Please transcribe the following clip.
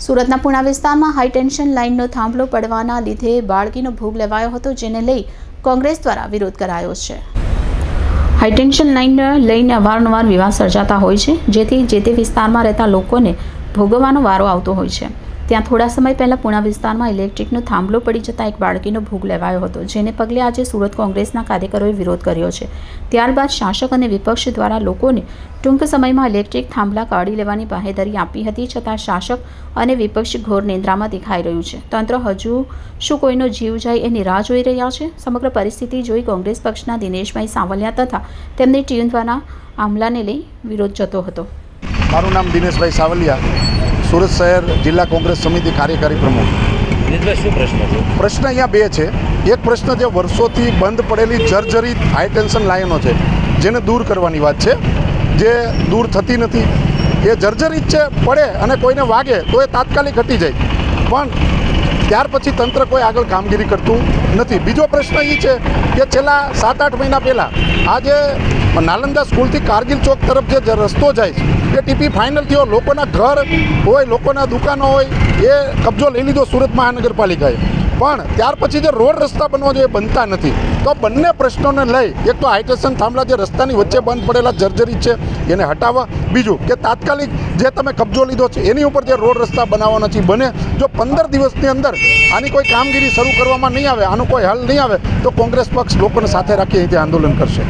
સુરતના પુણા વિસ્તારમાં high tension લાઇનનો થાંભલો પડવાના લીધે બાળકીનો ભોગ લેવાયો હતો, જેને લઈ કોંગ્રેસ દ્વારા વિરોધ કરાયો છે. હાઈ ટેન્શન લાઇનને લઈને અવારનવાર વિવાદ સર્જાતા હોય છે, જેથી જે તે વિસ્તારમાં રહેતા લોકોને ભોગવવાનો વારો આવતો હોય છે. ત્યાં થોડા સમય પહેલાં પુણા વિસ્તારમાં ઇલેક્ટ્રિકનો થાંભલો પડી જતાં એક બાળકીનો ભોગ લેવાયો હતો, જેને પગલે આજે સુરત કોંગ્રેસના કાર્યકરોએ વિરોધ કર્યો છે. ત્યારબાદ શાસક અને વિપક્ષ દ્વારા લોકોને ટૂંક સમયમાં ઇલેક્ટ્રિક થાંભલા કાઢી લેવાની બાહેધરી આપી હતી, છતાં શાસક અને વિપક્ષ ઘોર નિંદ્રામાં દેખાઈ રહ્યું છે. તંત્ર હજુ શું કોઈનો જીવ જાય એની રાહ જોઈ રહ્યા છે? સમગ્ર પરિસ્થિતિ જોઈ કોંગ્રેસ પક્ષના દિનેશભાઈ સાવલિયા તથા તેમની ટીમ દ્વારા આમલાને લઈ વિરોધ જતો હતો. મારું નામ દિનેશભાઈ સાવલિયા, સુરત શહેર જિલ્લા કોંગ્રેસ સમિતિ કાર્યકારી પ્રમુખ. શું પ્રશ્ન છે? પ્રશ્ન અહીંયા બે છે. એક પ્રશ્ન જે વર્ષોથી બંધ પડેલી જર્જરિત હાઈ ટેન્શન લાઈનો છે, જેને દૂર કરવાની વાત છે, જે દૂર થતી નથી. એ જર્જરિત છે, પડે અને કોઈને વાગે તો એ તાત્કાલિક હટી જાય, પણ ત્યાર પછી તંત્ર કોઈ આગળ કામગીરી કરતું નથી. બીજો પ્રશ્ન એ છે કે છેલ્લા 7-8 મહિના પહેલાં આ જે નાલંદા સ્કૂલથી કારગિલ ચોક તરફ જે રસ્તો જાય છે, એ ટીપી ફાઇનલ થયો. લોકોના ઘર હોય, લોકોના દુકાનો હોય, એ કબજો લઈ લીધો સુરત મહાનગરપાલિકાએ. પણ ત્યાર પછી જે રોડ રસ્તા બનવા જોઈએ બનતા નથી. તો બંને પ્રશ્નોને લઈ એક તો હાઈ ટેન્શન થાંભલા જે રસ્તાની વચ્ચે બંધ પડેલા જર્જરિત છે એને હટાવવા, બીજું કે તાત્કાલિક જે તમે કબજો લીધો છે એની ઉપર જે રોડ રસ્તા બનાવવાના છે બને. જો 15 દિવસની અંદર આની કોઈ કામગીરી શરૂ કરવામાં નહીં આવે, આનો કોઈ હલ નહીં આવે, તો કોંગ્રેસ પક્ષ લોકોને સાથે રાખી અહીંથી આંદોલન કરશે.